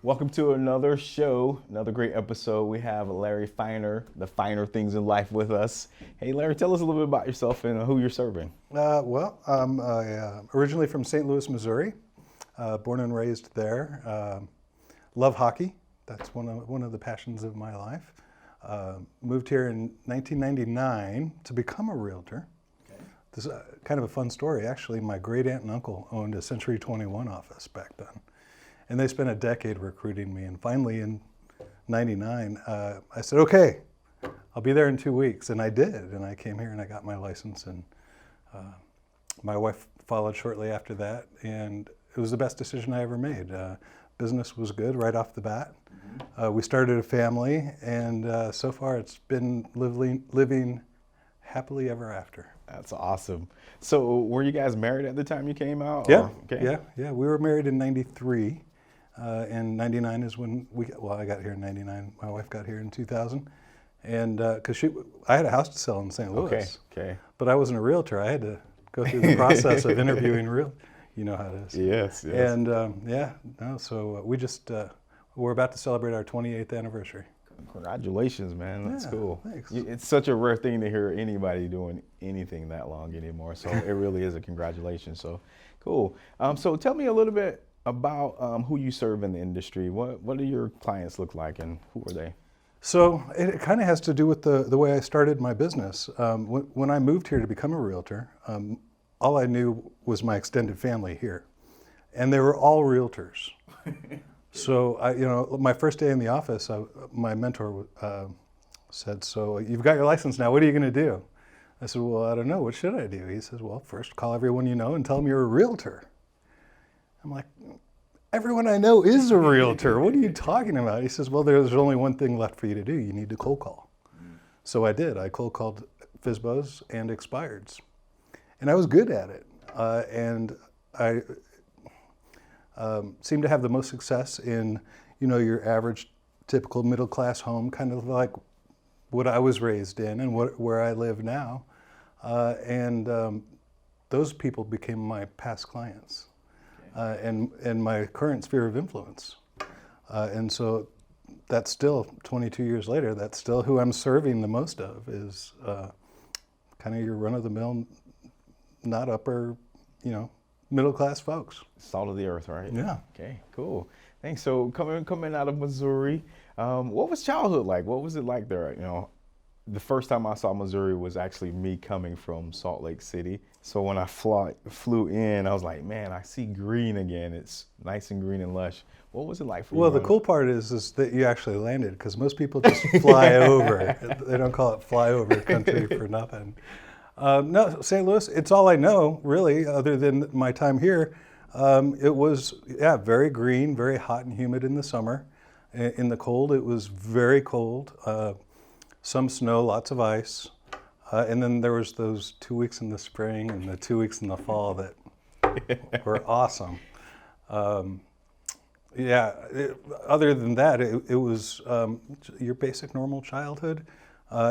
Welcome to another show, another great episode. We have Larry Feiner, the finer things in life with us. Hey, Larry, tell us a little bit about yourself and who you're serving. I'm originally from St. Louis, Missouri, born and raised there. Love hockey. That's one of the passions of my life. Moved here in 1999 to become a realtor. Okay. This is kind of a fun story. Actually, my great aunt and uncle owned a Century 21 office back then. And they spent a decade recruiting me. And finally in 99, I said, okay, I'll be there in 2 weeks. And I did. And I came here and I got my license. And my wife followed shortly after that. And it was the best decision I ever made. Business was good right off the bat. We started a family. And so far it's been living happily ever after. That's awesome. So were you guys married at the time you came out? Yeah, or? Okay. yeah. We were married in 93. And 99 is when I got here in 99. My wife got here in 2000. And because I had a house to sell in St. Louis. Okay. But I wasn't a realtor. I had to go through the process of interviewing you know how it is. Yes. And so we just, we're about to celebrate our 28th anniversary. Congratulations, man. That's cool. Thanks. It's such a rare thing to hear anybody doing anything that long anymore. So it really is a congratulations. So cool. So tell me a little bit about who you serve in the industry. What do your clients look like and who are they? So it kind of has to do with the way I started my business. When I moved here to become a realtor, all I knew was my extended family here. And they were all realtors. So my first day in the office, my mentor said, so you've got your license now, what are you going to do? I said, well, I don't know, what should I do? He says, well, first call everyone you know and tell them you're a realtor. I'm like, everyone I know is a realtor. What are you talking about? He says, well, there's only one thing left for you to do. You need to cold call. So I did. I cold called FSBOs and expireds. And I was good at it. And I seemed to have the most success in, your average typical middle class home, kind of like what I was raised in and where I live now. Those people became my past clients. And my current sphere of influence. And so that's still, 22 years later, that's still who I'm serving the most of is kind of your run-of-the-mill, not upper, middle-class folks. Salt of the earth, right? Yeah. Okay, cool. Thanks. So coming out of Missouri, what was childhood like? What was it like there? The first time I saw Missouri was actually me coming from Salt Lake City. So when I flew in, I was like, man, I see green again. It's nice and green and lush. What was it like for you? Well, the cool part is that you actually landed, because most people just fly over. They don't call it flyover country for nothing. No, St. Louis, it's all I know, really, other than my time here. It was, very green, very hot and humid in the summer. In the cold, it was very cold. Some snow, lots of ice. And then there was those 2 weeks in the spring and the 2 weeks in the fall that were awesome. Other than that, it was your basic normal childhood.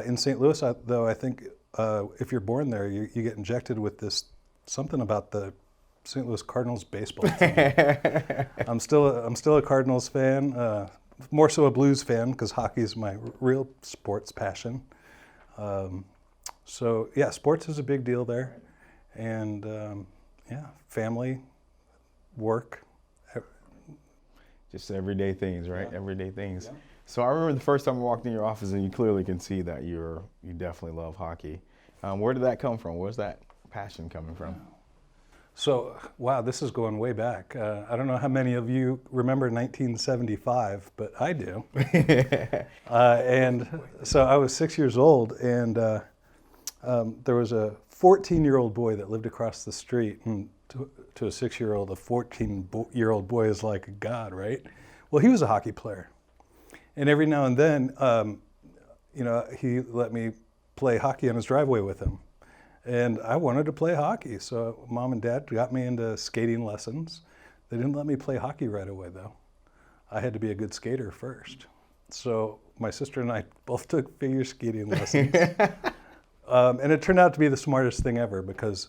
In St. Louis, though, I think if you're born there, you get injected with something about the St. Louis Cardinals baseball team. I'm still a Cardinals fan. More so a Blues fan, because hockey is my real sports passion. Sports is a big deal there. And family, work. Just everyday things, right? Yeah. Everyday things. Yeah. So I remember the first time I walked in your office, and you clearly can see that you definitely love hockey. Where did that come from? Where's that passion coming from? So, wow, this is going way back. I don't know how many of you remember 1975, but I do. And so I was 6 years old, and there was a 14-year-old boy that lived across the street. And to a 6-year-old, a 14-year-old boy is like a god, right? Well, he was a hockey player. And every now and then, he let me play hockey on his driveway with him. And I wanted to play hockey, so Mom and Dad got me into skating lessons. They didn't let me play hockey right away, though. I had to be a good skater first. So my sister and I both took figure skating lessons. And it turned out to be the smartest thing ever, because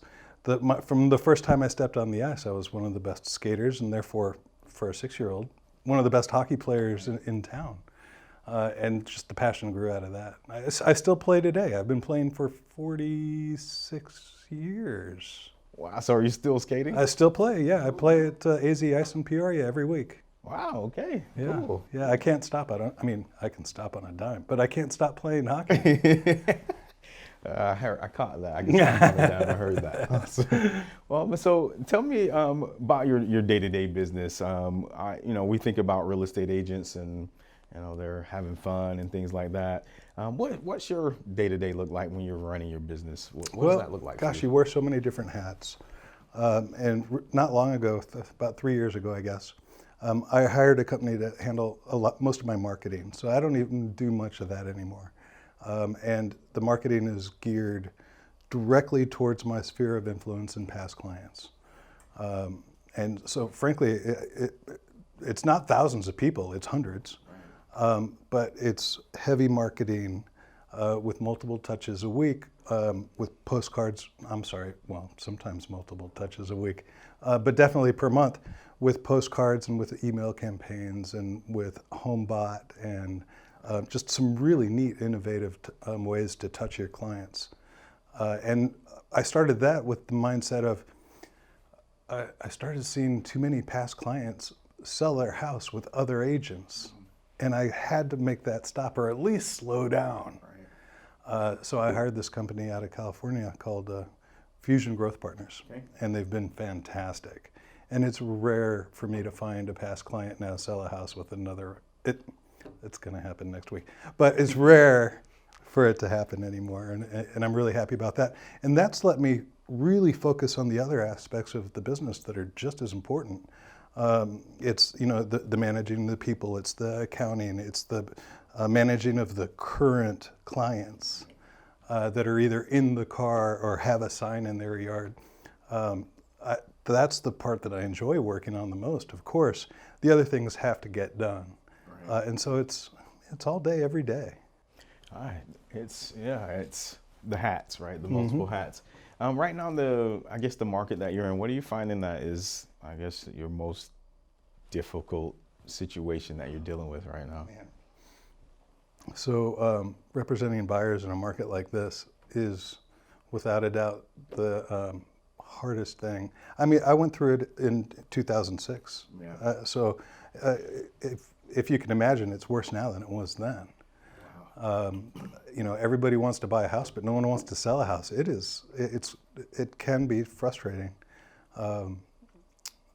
from the first time I stepped on the ice, I was one of the best skaters, and therefore, for a 6-year-old, one of the best hockey players in town. And just the passion grew out of that. I still play today. I've been playing for 46 years. Wow. So are you still skating? I still play, yeah. I play at AZ Ice in Peoria every week. Wow. Okay. Yeah, Cool. yeah. I can't stop. I mean, I can stop on a dime, but I can't stop playing hockey. I caught that. I guess I heard that. Well, so tell me about your day-to-day business. We think about real estate agents and they're having fun and things like that. What's your day-to-day look like when you're running your business? What does that look like? Gosh, you wear so many different hats. Not long ago, about 3 years ago, I guess, I hired a company to handle most of my marketing. So I don't even do much of that anymore. And the marketing is geared directly towards my sphere of influence and past clients. And so frankly, it's not thousands of people, it's hundreds. But it's heavy marketing with multiple touches a week, with postcards, sometimes multiple touches a week, but definitely per month, with postcards and with email campaigns and with HomeBot and just some really neat, innovative ways to touch your clients. And I started that with the mindset of, I started seeing too many past clients sell their house with other agents. And I had to make that stop, or at least slow down. So I hired this company out of California called Fusion Growth Partners. Okay. And they've been fantastic. And it's rare for me to find a past client now sell a house with another. It's going to happen next week. But it's rare for it to happen anymore. And I'm really happy about that. And that's let me really focus on the other aspects of the business that are just as important. It's the managing the people, it's the accounting, it's the managing of the current clients that are either in the car or have a sign in their yard. That's the part that I enjoy working on the most. Of course, the other things have to get done, and so it's all day, every day. All right, it's the hats, right? The multiple hats. Right now, the market that you're in, what are you finding that is, I guess, your most difficult situation that you're dealing with right now? Man. So representing buyers in a market like this is, without a doubt, the hardest thing. I mean, I went through it in 2006. Yeah. So if you can imagine, it's worse now than it was then. Everybody wants to buy a house, but no one wants to sell a house. It can be frustrating.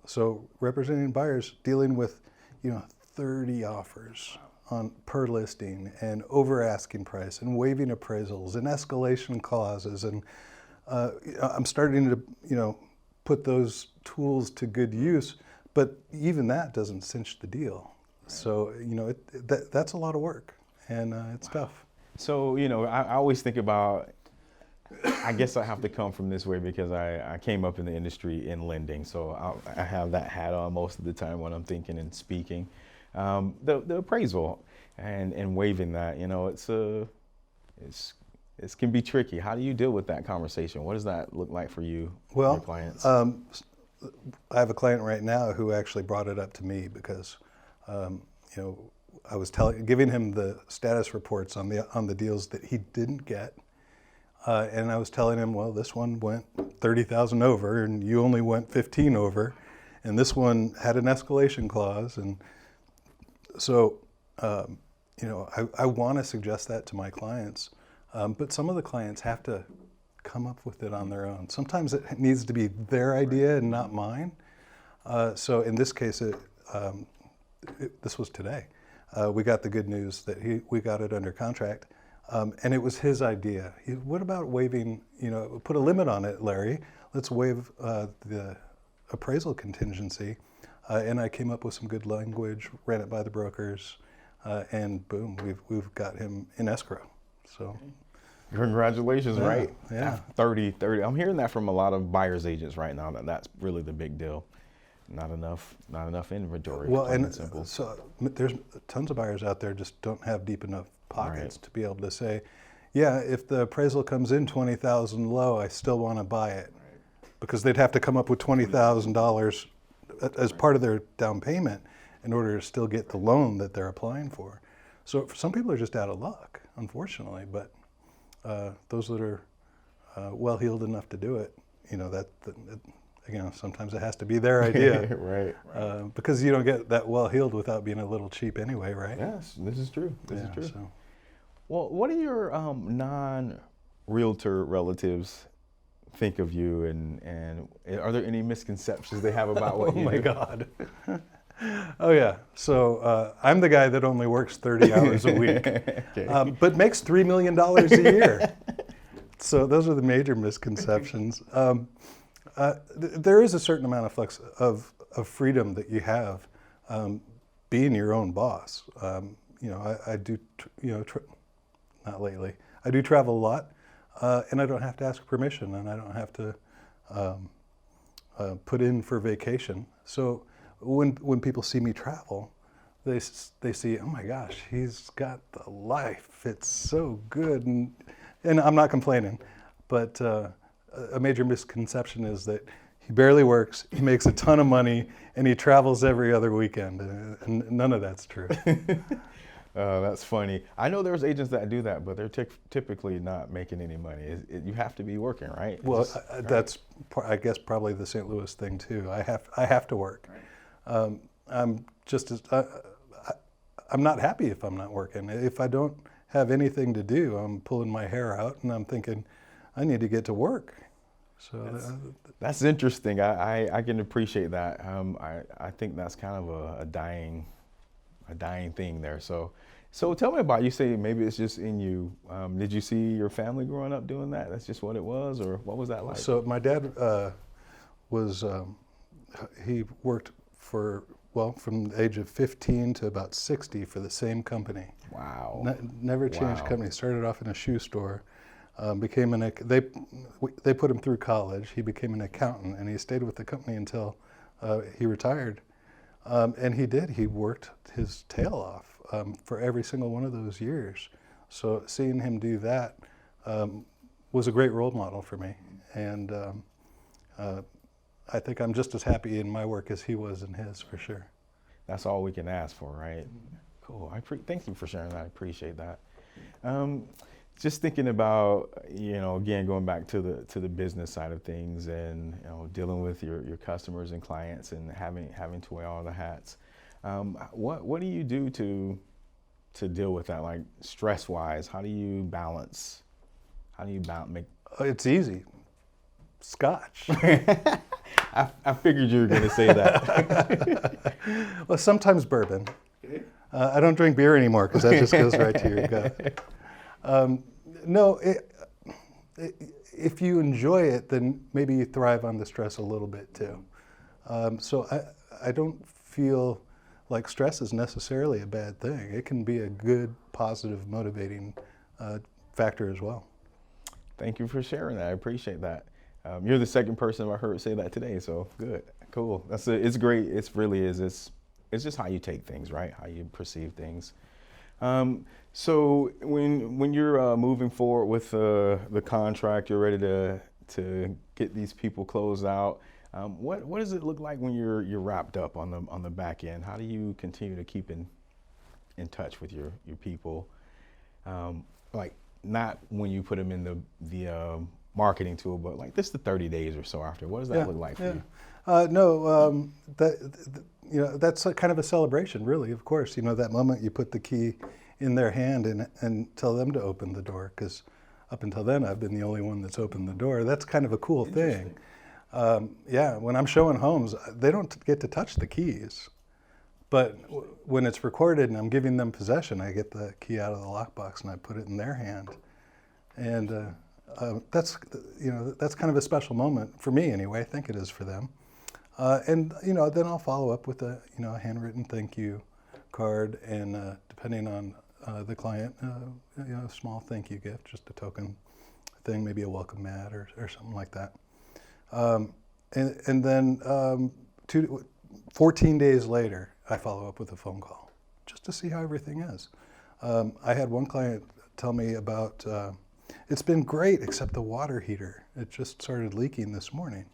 So representing buyers, dealing with, 30 offers per listing, and over asking price, and waiving appraisals, and escalation clauses, and I'm starting to, put those tools to good use, but even that doesn't cinch the deal. Right. So, that's a lot of work, and it's tough. So, I always think about, I guess I have to come from this way because I came up in the industry in lending. So I have that hat on most of the time when I'm thinking and speaking. The appraisal and waiving that, it can be tricky. How do you deal with that conversation? What does that look like for you, your clients? I have a client right now who actually brought it up to me because, I was giving him the status reports on the deals that he didn't get. And I was telling him, well, this one went 30,000 over and you only went 15 over. And this one had an escalation clause. And so, I want to suggest that to my clients. But some of the clients have to come up with it on their own. Sometimes it needs to be their idea and not mine. So in this case, this was today. We got the good news that we got it under contract. And it was his idea. What about waiving, put a limit on it, Larry. Let's waive the appraisal contingency. And I came up with some good language, ran it by the brokers, and boom, we've got him in escrow. So, congratulations, yeah, right? Yeah. 30. I'm hearing that from a lot of buyers agents right now, that's really the big deal. Not enough inventory. Well, and so there's tons of buyers out there just don't have deep enough pockets to be able to say, yeah, if the appraisal comes in $20,000 low, I still want to buy it, because they'd have to come up with $20,000 as part of their down payment, in order to still get the loan that they're applying for. So some people are just out of luck, unfortunately, but those that are well-heeled enough to do it, again, sometimes it has to be their idea. Right. Because you don't get that well-heeled without being a little cheap anyway, right? Yes, this is true. This is true. So. Well, what do your non-realtor relatives think of you, and are there any misconceptions they have about what you do? Oh my God. Oh yeah. So I'm the guy that only works 30 hours a week, Okay. but makes $3 million a year. So those are the major misconceptions. There is a certain amount of freedom that you have being your own boss. I do, not lately. I do travel a lot, and I don't have to ask permission, and I don't have to put in for vacation. So when people see me travel, they see, oh my gosh, he's got the life. It's so good, and I'm not complaining, but a major misconception is that he barely works, he makes a ton of money, and he travels every other weekend, and none of that's true. That's funny. I know there's agents that do that, but they're typically not making any money. You have to be working, right? Well, that's, I guess, probably the St. Louis thing too. I have to work. Right. I'm just as, I'm not happy if I'm not working. If I don't have anything to do, I'm pulling my hair out and I'm thinking, I need to get to work. So that's interesting. I can appreciate that. I think that's kind of a dying thing there. So tell me about, you say maybe it's just in you. Did you see your family growing up doing that? That's just what it was, or what was that like? So my dad he worked from the age of 15 to about 60 for the same company. Wow. Never changed company. Started off in a shoe store, they put him through college. He became an accountant, and he stayed with the company until he retired. And he did. He worked his tail off for every single one of those years. So seeing him do that was a great role model for me. And I think I'm just as happy in my work as he was in his, for sure. That's all we can ask for, right? Cool. Thank you for sharing that. I appreciate that. Just thinking about, again, going back to the business side of things, and dealing with your customers and clients, and having to wear all the hats. What do you do to deal with that, like stress wise? How do you balance? It's easy. Scotch. I figured you were going to say that. Well, sometimes bourbon. I don't drink beer anymore because that just goes right to your gut. No, if you enjoy it, then maybe you thrive on the stress a little bit too. So I don't feel like stress is necessarily a bad thing. It can be a good, positive, motivating factor as well. Thank you for sharing that. I appreciate that. You're the second person I've heard say that today, so good, cool. It's great. It really is. It's just how you take things, right? How you perceive things. So when you're moving forward with the contract, you're ready to get these people closed out. What does it look like when you're wrapped up on the back end? How do you continue to keep in touch with your people? Like, not when you put them in the marketing tool, but like this the 30 days or so after. What does that look like for you? That's kind of a celebration, really. Of course, that moment you put the key in their hand and tell them to open the door, because up until then I've been the only one that's opened the door. That's kind of a cool thing. When I'm showing homes, they don't get to touch the keys, but when it's recorded and I'm giving them possession, I get the key out of the lockbox and I put it in their hand, and that's kind of a special moment for me anyway. I think it is for them. And then I'll follow up with a handwritten thank you card, and depending on the client, a small thank you gift, just a token thing, maybe a welcome mat or something like that. And then 14 days later, I follow up with a phone call just to see how everything is. I had one client tell me about, it's been great except the water heater. It just started leaking this morning.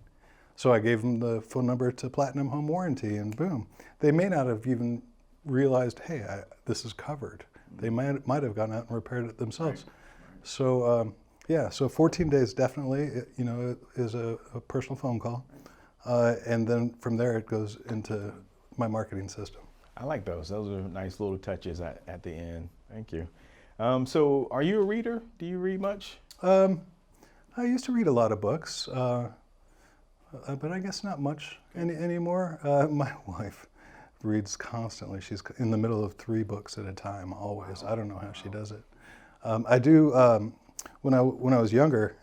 So I gave them the phone number to Platinum Home Warranty, and boom. They may not have even realized, hey, this is covered. They might have gone out and repaired it themselves. Right. So yeah, so 14 days definitely, is a personal phone call. And then from there it goes into my marketing system. I like those. Those are nice little touches at the end. Thank you. So are you a reader? Do you read much? I used to read a lot of books, but I guess not much anymore. My wife reads constantly. She's in the middle of 3 books at a time, always. I don't know how she does it. I do, when I was younger,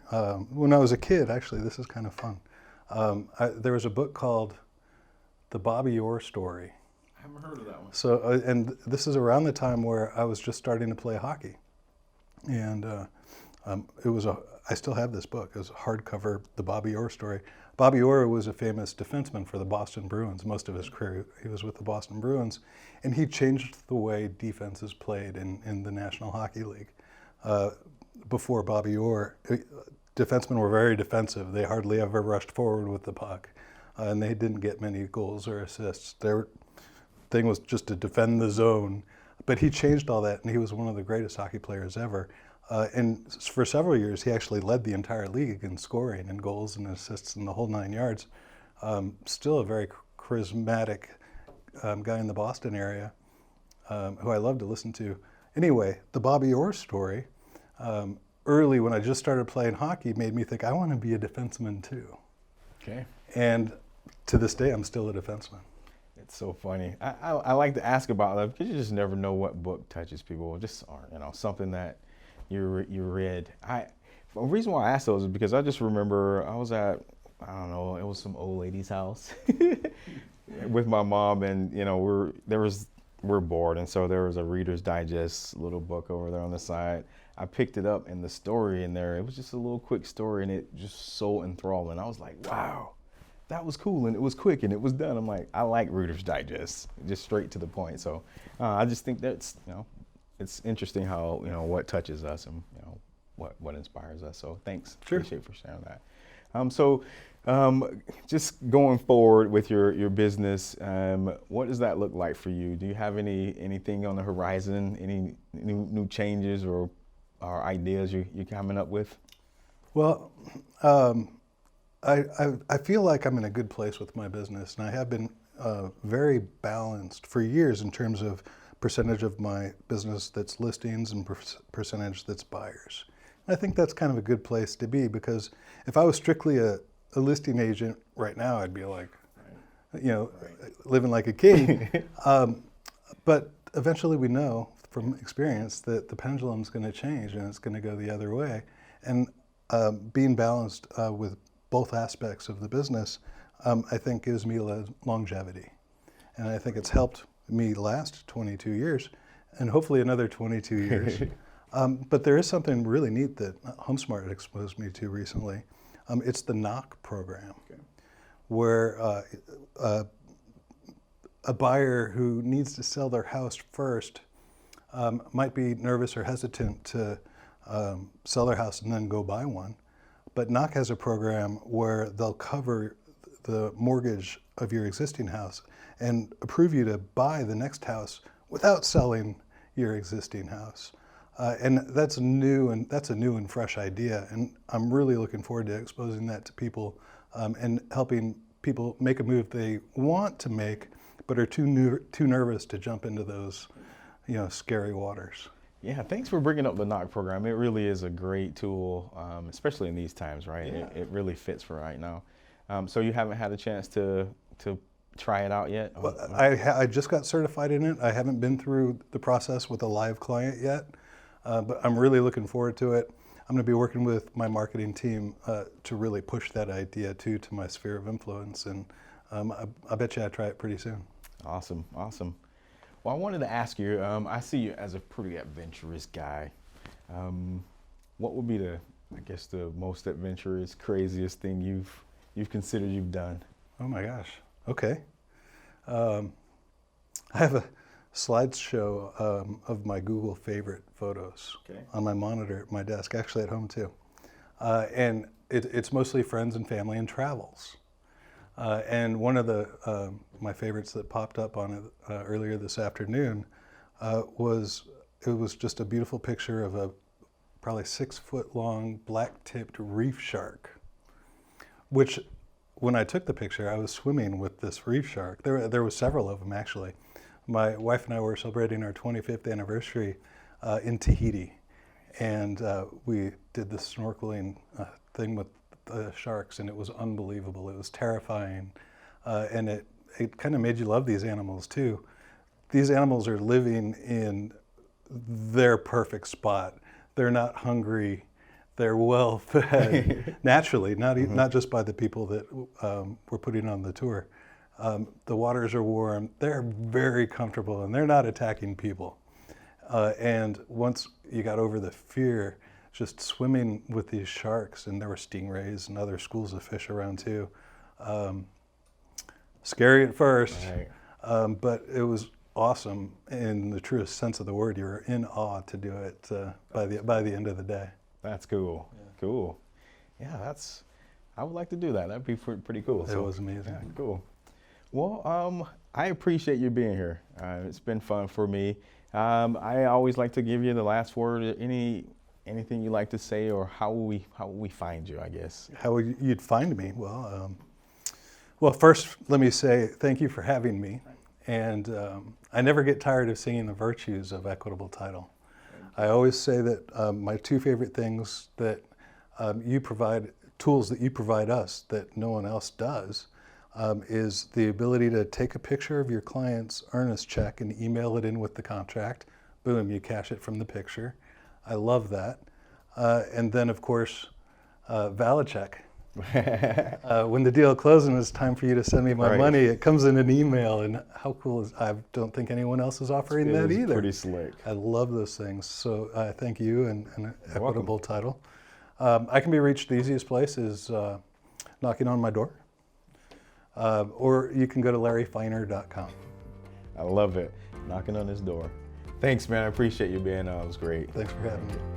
when I was a kid, actually, this is kind of fun. There was a book called The Bobby Orr Story. I haven't heard of that one. So, and this is around the time where I was just starting to play hockey. And I still have this book. It was a hardcover, The Bobby Orr Story. Bobby Orr was a famous defenseman for the Boston Bruins. Most of his career, he was with the Boston Bruins. And he changed the way defense is played in the National Hockey League. Before Bobby Orr, defensemen were very defensive. They hardly ever rushed forward with the puck. And they didn't get many goals or assists. Their thing was just to defend the zone. But he changed all that, and he was one of the greatest hockey players ever. And for several years, he actually led the entire league in scoring and goals and assists and the whole 9 yards. Still a very charismatic guy in the Boston area who I love to listen to. Anyway, the Bobby Orr story, early when I just started playing hockey, made me think I want to be a defenseman too. Okay. And to this day, I'm still a defenseman. It's so funny. I like to ask about that because you just never know what book touches people. Just something that you read. The reason why I asked those is because I just remember I was at, I don't know, it was some old lady's house with my mom, and we're bored, and so there was a Reader's Digest little book over there on the side. I picked it up, and the story in there, it was just a little quick story, and it just so enthralling. I was like, wow, that was cool, and it was quick, and it was done. I'm like, I like Reader's Digest, just straight to the point. So I just think that's, it's interesting how, what touches us and, what inspires us. So thanks. Sure. Appreciate for sharing that. Just going forward with your business, what does that look like for you? Do you have anything on the horizon, any new changes or ideas you're coming up with? Well, I feel like I'm in a good place with my business, and I have been very balanced for years in terms of percentage of my business that's listings and percentage that's buyers. And I think that's kind of a good place to be, because if I was strictly a listing agent right now, I'd be like, living like a king. But eventually we know from experience that the pendulum's going to change and it's going to go the other way. And being balanced with both aspects of the business, I think gives me longevity. And I think it's helped me last 22 years and hopefully another 22 years. But there is something really neat that HomeSmart exposed me to recently. It's the knock program, okay, where a buyer who needs to sell their house first might be nervous or hesitant to sell their house and then go buy one. But Knock has a program where they'll cover the mortgage of your existing house and approve you to buy the next house without selling your existing house. And that's new, and that's a new and fresh idea. And I'm really looking forward to exposing that to people and helping people make a move they want to make, but are too nervous to jump into those, scary waters. Yeah, thanks for bringing up the Knock program. It really is a great tool, especially in these times, right? Yeah. It really fits for right now. So you haven't had a chance to try it out yet? Well, I just got certified in it. I haven't been through the process with a live client yet, but I'm really looking forward to it. I'm going to be working with my marketing team to really push that idea to my sphere of influence, and I bet you I'll try it pretty soon. Awesome. Well, I wanted to ask you, I see you as a pretty adventurous guy. What would be the most adventurous, craziest thing you've considered you've done? Oh my gosh. Okay. I have a slideshow of my Google favorite photos on my monitor at my desk, actually at home too. And it's mostly friends and family and travels. And one of the my favorites that popped up on it earlier this afternoon was just a beautiful picture of a probably 6-foot long black-tipped reef shark, which when I took the picture, I was swimming with this reef shark. There was several of them actually. My wife and I were celebrating our 25th anniversary in Tahiti, and we did this snorkeling thing with the sharks, and it was unbelievable. It was terrifying, and it kind of made you love these animals too. These animals are living in their perfect spot. They're not hungry. They're well fed naturally, not just by the people that we're putting on the tour. The waters are warm. They're very comfortable, and they're not attacking people. And once you got over the fear, just swimming with these sharks, and there were stingrays and other schools of fish around too. Scary at first, Right. but it was awesome in the truest sense of the word. You were in awe to do it by the end of the day. That's cool. Yeah. Cool. Yeah, I would like to do that. That'd be pretty cool. It was amazing. Yeah, cool. Well, I appreciate you being here. It's been fun for me. I always like to give you the last word. Anything you like to say, or how will we find you, I guess? How you'd find me? Well, first let me say thank you for having me. And I never get tired of singing the virtues of equitable title. I always say that my two favorite things that you provide, tools that you provide us that no one else does, is the ability to take a picture of your client's earnest check and email it in with the contract. Boom, you cash it from the picture. I love that. And then, of course, valid check. When the deal closes and it's time for you to send me my Right. money, it comes in an email. And how cool is, I don't think anyone else is offering that either. Pretty slick. I love those things. So thank you, and equitable welcome. title. I can be reached, the easiest place is knocking on my door. Or you can go to larryfeiner.com. I love it. Knocking on his door. Thanks, man. I appreciate you being on. It was great. Thanks for having me.